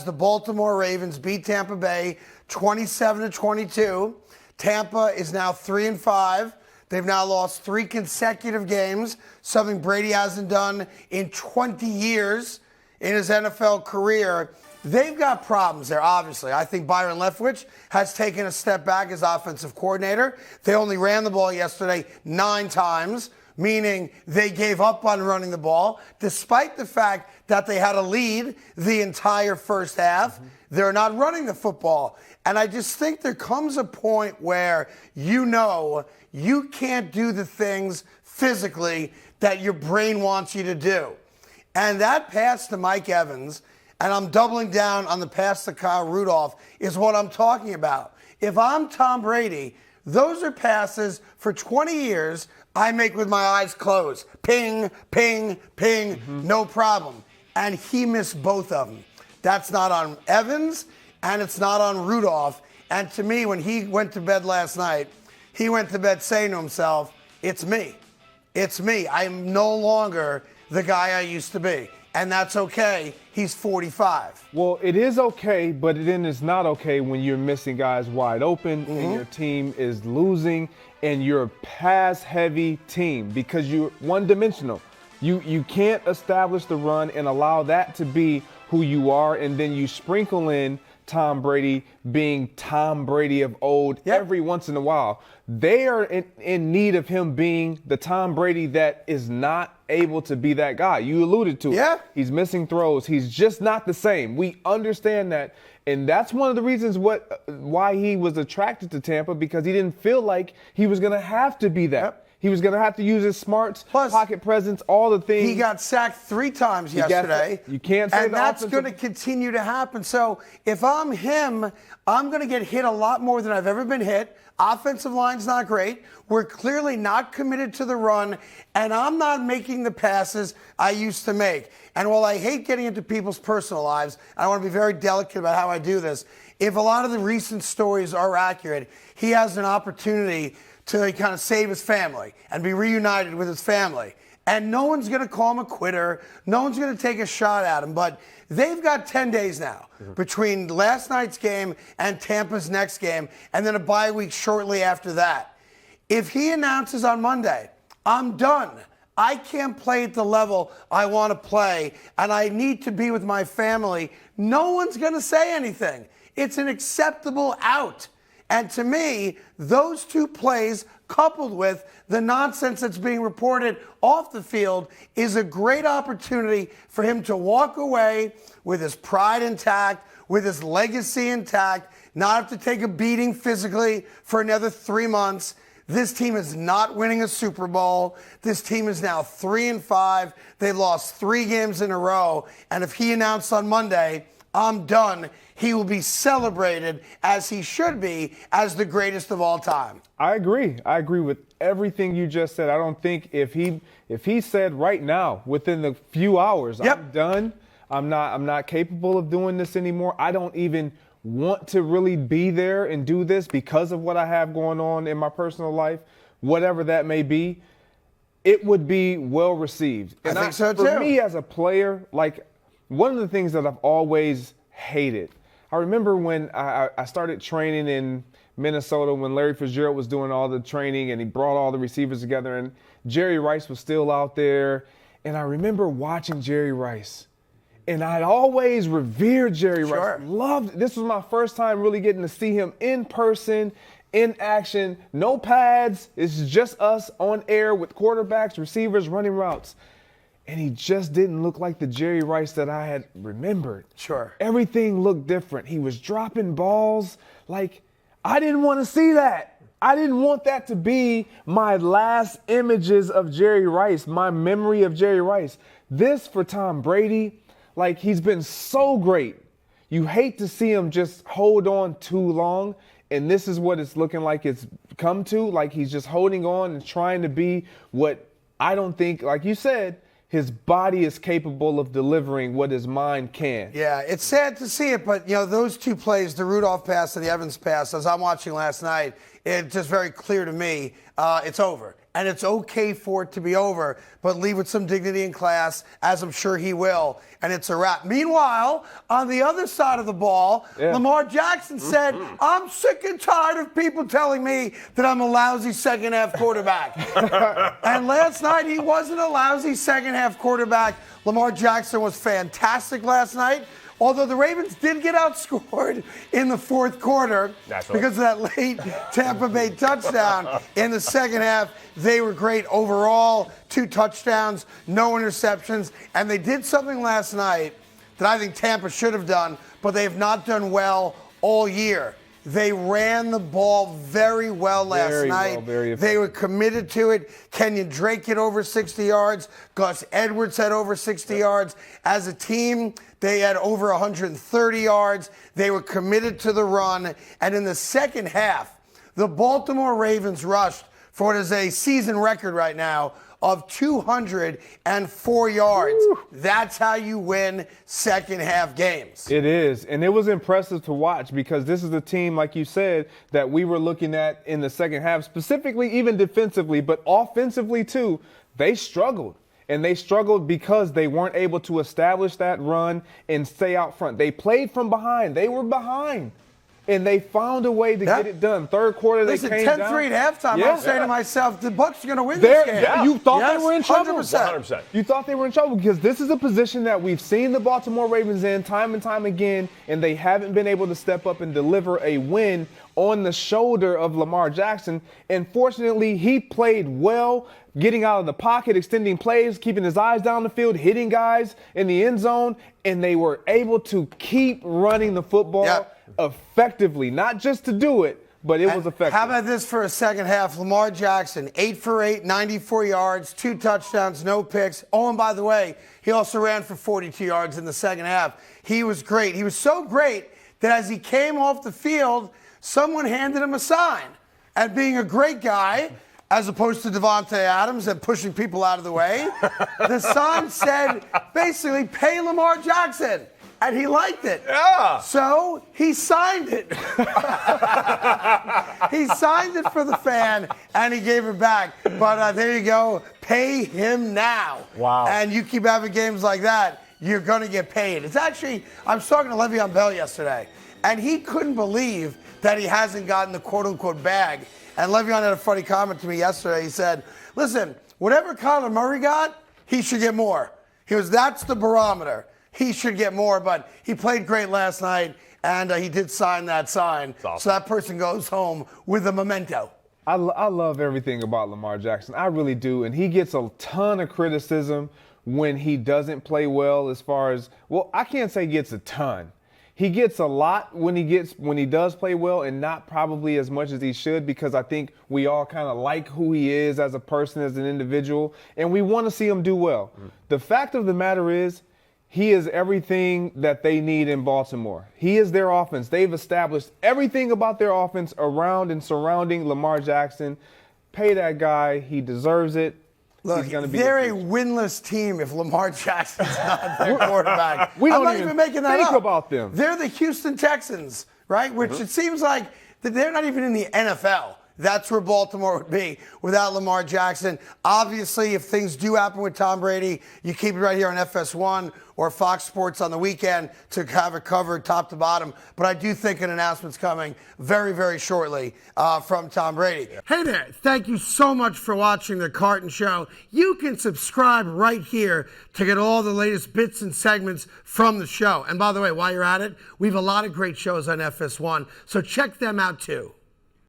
as the Baltimore Ravens beat Tampa Bay 27-22. Tampa is now 3-5. They've now lost 3 consecutive games, something Brady hasn't done in 20 years in his NFL career. They've got problems there, obviously. I think Byron Leftwich has taken a step back as offensive coordinator. They only ran the ball yesterday 9 times, meaning they gave up on running the ball, despite the fact that they had a lead the entire first half. They're not running the football. And I just think there comes a point where you can't do the things physically that your brain wants you to do. And that pass to Mike Evans, and I'm doubling down on the pass to Kyle Rudolph, is what I'm talking about. If I'm Tom Brady, those are passes for 20 years I make with my eyes closed. Ping, ping, ping, no problem. And he missed both of them. That's not on Evans, and it's not on Rudolph. And to me, when he went to bed last night, he went to bed saying to himself, it's me. It's me. I'm no longer the guy I used to be. And that's okay. He's 45. Well, it is okay, but then it's not okay when you're missing guys wide open and your team is losing and you're a pass-heavy team because you're one-dimensional. You can't establish the run and allow that to be who you are, and then you sprinkle in Tom Brady being Tom Brady of old every once in a while. They are in need of him being the Tom Brady that is not able to be that guy. You alluded to it. He's missing throws. He's just not the same. We understand that. And that's one of the reasons why he was attracted to Tampa, because he didn't feel like he was going to have to be that. He was going to have to use his smarts, pocket presence, all the things. He got sacked 3 times yesterday. You can't say and that's going to continue to happen. So if I'm him, I'm going to get hit a lot more than I've ever been hit. Offensive line's not great. We're clearly not committed to the run, and I'm not making the passes I used to make. And while I hate getting into people's personal lives, I want to be very delicate about how I do this. If a lot of the recent stories are accurate, he has an opportunity to kind of save his family and be reunited with his family. And no one's going to call him a quitter. No one's going to take a shot at him. But they've got 10 days now between last night's game and Tampa's next game, and then a bye week shortly after that. If he announces on Monday, I'm done, I can't play at the level I want to play, and I need to be with my family, no one's going to say anything. It's an acceptable out. And to me, those 2 plays, coupled with the nonsense that's being reported off the field, is a great opportunity for him to walk away with his pride intact, with his legacy intact, not have to take a beating physically for another 3 months. This team is not winning a Super Bowl. This team is now 3-5. They lost 3 games in a row. And if he announced on Monday, I'm done, he will be celebrated, as he should be, as the greatest of all time. I agree. I agree with everything you just said. I don't think if he said right now, within a few hours, I'm done, I'm not capable of doing this anymore, I don't even want to really be there and do this because of what I have going on in my personal life, whatever that may be, it would be well received. And I think so too. For me as a player, like, one of the things that I've always hated, I remember when I started training in Minnesota when Larry Fitzgerald was doing all the training and he brought all the receivers together, and Jerry Rice was still out there. And I remember watching Jerry Rice, and I'd always revered Jerry Rice. Loved, this was my first time really getting to see him in person, in action, no pads. It's just us on air with quarterbacks, receivers, running routes. And he just didn't look like the Jerry Rice that I had remembered. Everything looked different. He was dropping balls. Like, I didn't want to see that. I didn't want that to be my last images of Jerry Rice, my memory of Jerry Rice. This for Tom Brady, like, he's been so great. You hate to see him just hold on too long. And this is what it's looking like it's come to. Like, he's just holding on and trying to be what I don't think, like you said, his body is capable of delivering what his mind can. Yeah, it's sad to see it, but, those 2 plays, the Rudolph pass and the Evans pass, as I'm watching last night, it's just very clear to me it's over. and it's okay for it to be over, but leave with some dignity and class, as I'm sure he will, and it's a wrap. Meanwhile, on the other side of the ball, Lamar Jackson said, I'm sick and tired of people telling me that I'm a lousy second-half quarterback. And last night, he wasn't a lousy second-half quarterback. Lamar Jackson was fantastic last night. Although the Ravens did get outscored in the fourth quarter because of that late Tampa Bay touchdown. In the second half, they were great overall. 2 touchdowns, no interceptions. And they did something last night that I think Tampa should have done, but they have not done well all year. They ran the ball very well last night. They were committed to it. Kenyon Drake had over 60 yards. Gus Edwards had over 60 yards. As a team, they had over 130 yards. They were committed to the run. And in the second half, the Baltimore Ravens rushed for what is a season record right now of 204 yards. Woo. That's how you win second half games. It is. And it was impressive to watch because this is a team, like you said, that we were looking at in the second half, specifically even defensively, but offensively too. They struggled. And they struggled because they weren't able to establish that run and stay out front. They played from behind. They were behind. And they found a way to get it done. Third quarter, they came down. 10-3 at halftime. I'm saying to myself, the Bucs are going to win this game. You thought they were in trouble. 100%. You thought they were in trouble because this is a position that we've seen the Baltimore Ravens in time and time again, and they haven't been able to step up and deliver a win on the shoulder of Lamar Jackson. And fortunately, he played well, getting out of the pocket, extending plays, keeping his eyes down the field, hitting guys in the end zone, and they were able to keep running the football effectively, not just to do it, but it was effective. How about this for a second half? Lamar Jackson, 8 for 8, 94 yards, 2 touchdowns, no picks. Oh, and by the way, he also ran for 42 yards in the second half. He was great. He was so great that as he came off the field, someone handed him a sign. And being a great guy, as opposed to Devontae Adams and pushing people out of the way, the sign said, basically, pay Lamar Jackson. And he liked it. Yeah. So he signed it. He signed it for the fan, and he gave it back. But there you go. Pay him now. Wow. And you keep having games like that, you're going to get paid. It's actually, I was talking to Le'Veon Bell yesterday, and he couldn't believe that he hasn't gotten the quote-unquote bag. And Le'Veon had a funny comment to me yesterday. He said, listen, whatever Kyler Murray got, he should get more. He goes, that's the barometer. He should get more, but he played great last night, and he did sign that sign. Awesome. So that person goes home with a memento. I love everything about Lamar Jackson. I really do. And he gets a ton of criticism when he doesn't play well as far as, well, I can't say gets a ton. He gets a lot when he does play well, and not probably as much as he should, because I think we all kind of like who he is as a person, as an individual, and we want to see him do well. The fact of the matter is, he is everything that they need in Baltimore. He is their offense. They've established everything about their offense around and surrounding Lamar Jackson. Pay that guy. He deserves it. Look, they're a winless team if Lamar Jackson's not their quarterback. I'm not even making that think up. about them. They're the Houston Texans, right? Which it seems like that they're not even in the NFL. That's where Baltimore would be without Lamar Jackson. Obviously, if things do happen with Tom Brady, you keep it right here on FS1 or Fox Sports on the weekend to have it covered top to bottom. But I do think an announcement's coming very, very shortly from Tom Brady. Hey there. Thank you so much for watching The Carton Show. You can subscribe right here to get all the latest bits and segments from the show. And by the way, while you're at it, we have a lot of great shows on FS1, so check them out too.